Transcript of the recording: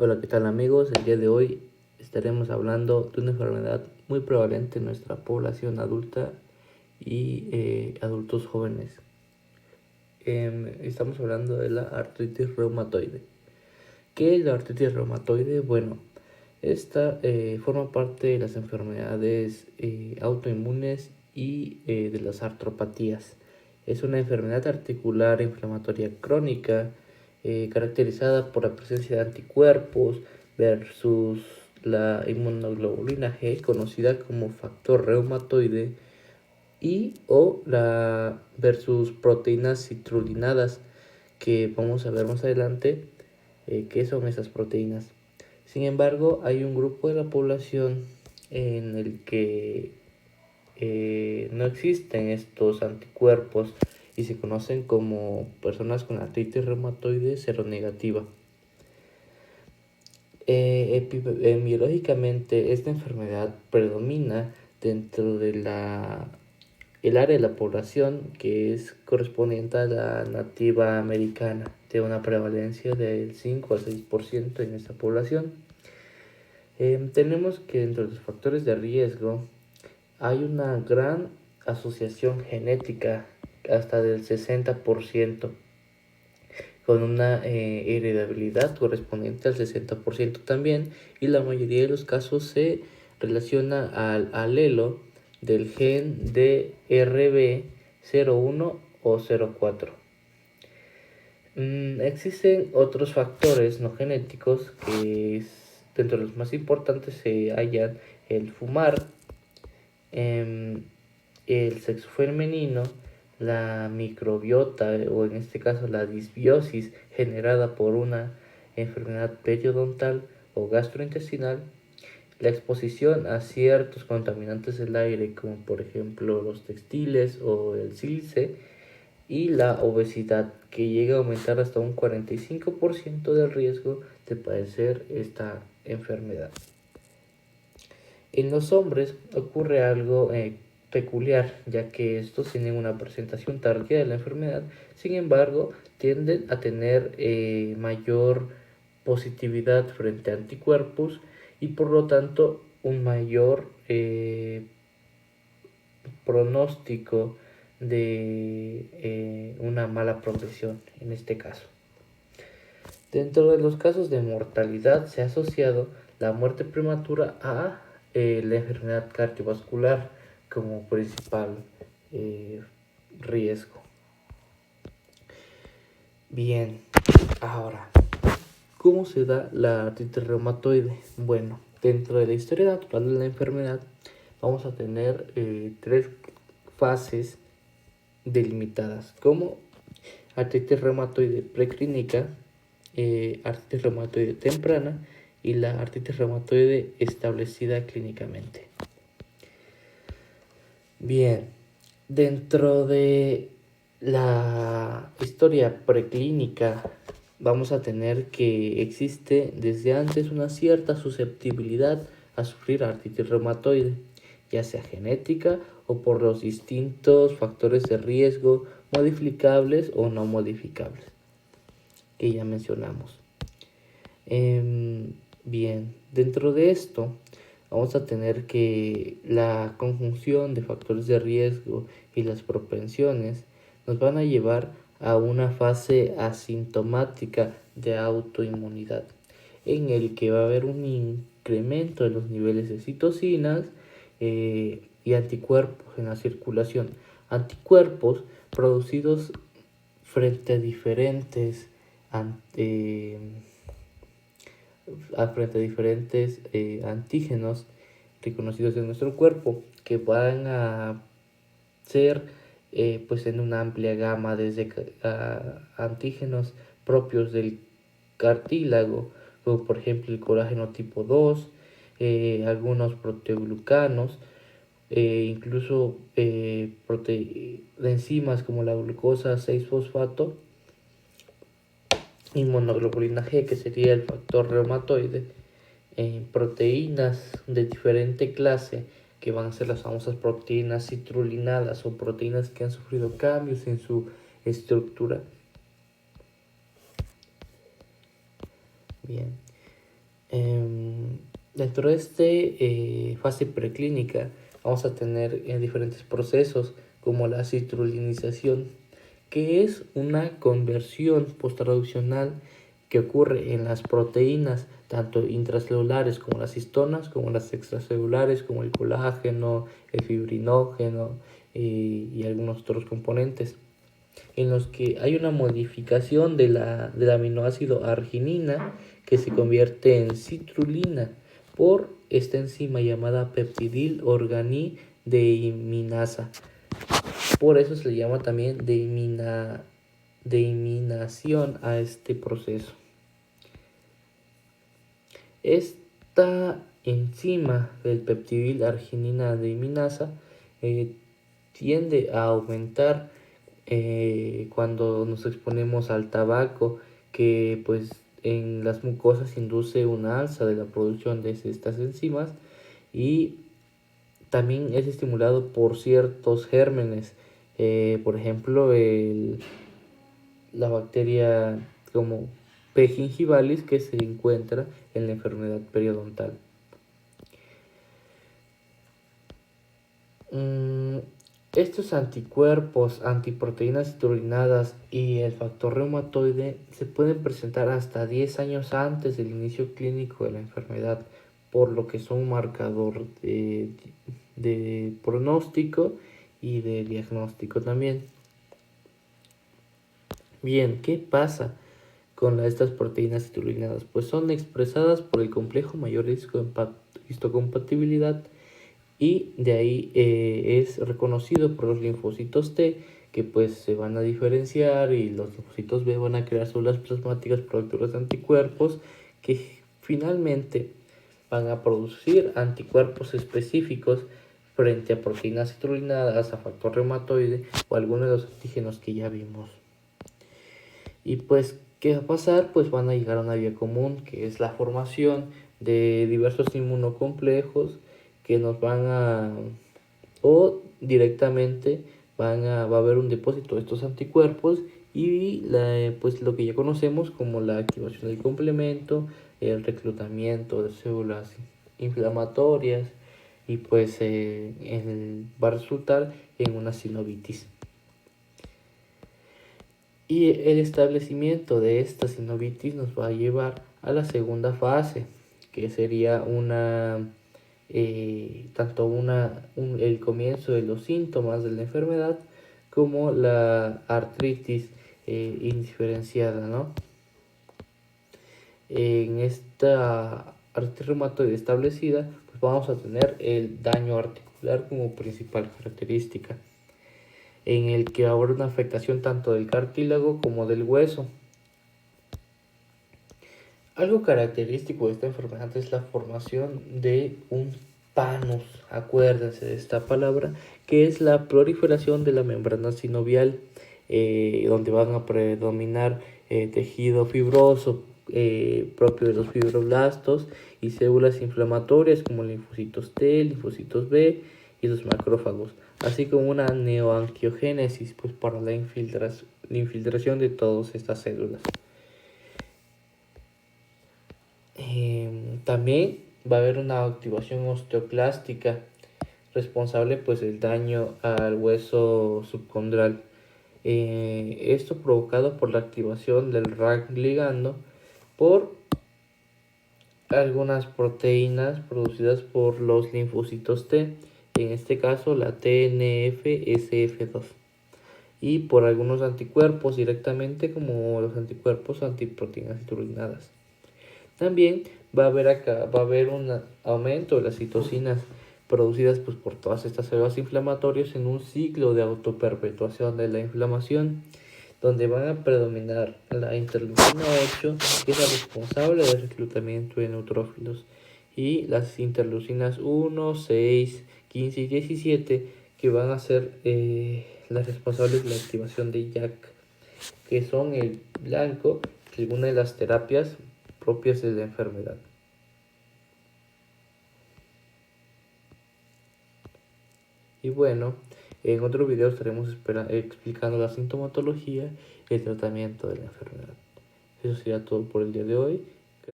Hola, ¿qué tal amigos? El día de hoy estaremos hablando de una enfermedad muy prevalente en nuestra población adulta y adultos jóvenes. Estamos hablando de la artritis reumatoide. ¿Qué es la artritis reumatoide? Bueno, esta forma parte de las enfermedades autoinmunes y de las artropatías. Es una enfermedad articular inflamatoria crónica caracterizada por la presencia de anticuerpos versus la inmunoglobulina G, conocida como factor reumatoide, y o la versus proteínas citrulinadas, que vamos a ver más adelante qué son esas proteínas. Sin embargo, hay un grupo de la población en el que no existen estos anticuerpos y se conocen como personas con artritis reumatoide seronegativa. Epidemiológicamente, esta enfermedad predomina dentro de el área de la población que es correspondiente a la nativa americana, de una prevalencia del 5 al 6% en esta población. Tenemos que dentro de los factores de riesgo hay una gran asociación genética, hasta del 60%, con una heredabilidad correspondiente al 60% también, y la mayoría de los casos se relaciona al alelo del gen de RB01 o 04. Existen otros factores no genéticos que dentro de los más importantes se hallan el fumar, el sexo femenino, la microbiota o en este caso la disbiosis generada por una enfermedad periodontal o gastrointestinal, la exposición a ciertos contaminantes del aire como por ejemplo los textiles o el sílice, y la obesidad, que llega a aumentar hasta un 45% del riesgo de padecer esta enfermedad. En los hombres ocurre algo peculiar, ya que estos tienen una presentación tardía de la enfermedad. Sin embargo, tienden a tener mayor positividad frente a anticuerpos y por lo tanto un mayor pronóstico de una mala progresión en este caso. Dentro de los casos de mortalidad se ha asociado la muerte prematura a la enfermedad cardiovascular como principal riesgo. Bien, ahora, ¿cómo se da la artritis reumatoide? Bueno, dentro de la historia natural de la enfermedad vamos a tener tres fases delimitadas, como artritis reumatoide preclínica, artritis reumatoide temprana y la artritis reumatoide establecida clínicamente. Bien, dentro de la historia preclínica vamos a tener que existe desde antes una cierta susceptibilidad a sufrir artritis reumatoide, ya sea genética o por los distintos factores de riesgo modificables o no modificables que ya mencionamos. Bien, dentro de esto vamos a tener que la conjunción de factores de riesgo y las propensiones nos van a llevar a una fase asintomática de autoinmunidad, en el que va a haber un incremento de los niveles de citocinas y anticuerpos en la circulación. Anticuerpos producidos frente a diferentes antígenos reconocidos en nuestro cuerpo, que van a ser pues en una amplia gama, desde antígenos propios del cartílago, como por ejemplo el colágeno tipo 2, algunos proteoglucanos, incluso de enzimas como la glucosa 6-fosfato, inmunoglobulina G, que sería el factor reumatoide, proteínas de diferente clase, que van a ser las famosas proteínas citrulinadas o proteínas que han sufrido cambios en su estructura. Bien, Dentro de este fase preclínica vamos a tener diferentes procesos como la citrulinización, que es una conversión posttraduccional que ocurre en las proteínas, tanto intracelulares como las histonas, como las extracelulares, como el colágeno, el fibrinógeno y algunos otros componentes, en los que hay una modificación del aminoácido arginina que se convierte en citrulina por esta enzima llamada peptidil organideaminasa. Por eso se le llama también deiminación a este proceso. Esta enzima del peptidil arginina deiminasa tiende a aumentar cuando nos exponemos al tabaco, que pues en las mucosas induce una alza de la producción de estas enzimas, y también es estimulado por ciertos gérmenes, por ejemplo la bacteria como P. gingivalis, que se encuentra en la enfermedad periodontal. Estos anticuerpos, antiproteínas citrulinadas y el factor reumatoide se pueden presentar hasta 10 años antes del inicio clínico de la enfermedad, por lo que son un marcador de pronóstico y de diagnóstico también. Bien, ¿qué pasa con estas proteínas citrulinadas? Pues son expresadas por el complejo mayor histocompatibilidad, y de ahí es reconocido por los linfocitos T, que pues se van a diferenciar, y los linfocitos B van a crear células plasmáticas productoras de anticuerpos que finalmente van a producir anticuerpos específicos frente a proteínas citrulinadas, a factor reumatoide o algunos de los antígenos que ya vimos. Y pues, ¿qué va a pasar? Pues van a llegar a una vía común, que es la formación de diversos inmunocomplejos que nos van a, o directamente va a haber un depósito de estos anticuerpos, y pues lo que ya conocemos como la activación del complemento, el reclutamiento de células inflamatorias, y pues va a resultar en una sinovitis. Y el establecimiento de esta sinovitis nos va a llevar a la segunda fase, que sería el comienzo de los síntomas de la enfermedad, como la artritis indiferenciada, ¿no? En esta artritis reumatoide establecida, pues vamos a tener el daño articular como principal característica, en el que habrá una afectación tanto del cartílago como del hueso. Algo característico de esta enfermedad es la formación de un panus, acuérdense de esta palabra, que es la proliferación de la membrana sinovial, donde van a predominar tejido fibroso propio de los fibroblastos y células inflamatorias como linfocitos T, linfocitos B y los macrófagos, así como una neoangiogénesis, pues para la infiltración de todas estas células. También va a haber una activación osteoclástica responsable pues del daño al hueso subcondral. Esto provocado por la activación del RAG ligando por algunas proteínas producidas por los linfocitos T, en este caso la TNF-SF2, y por algunos anticuerpos directamente, como los anticuerpos antiproteínas citrulinadas. También va a haber un aumento de las citocinas producidas pues por todas estas células inflamatorias en un ciclo de autoperpetuación de la inflamación, donde van a predominar la interleucina 8, que es la responsable del reclutamiento de neutrófilos, y las interleucinas 1, 6, 15 y 17, que van a ser las responsables de la activación de JAK, que son el blanco de alguna de las terapias propias de la enfermedad. Y bueno, en otro video estaremos explicando la sintomatología y el tratamiento de la enfermedad. Eso sería todo por el día de hoy.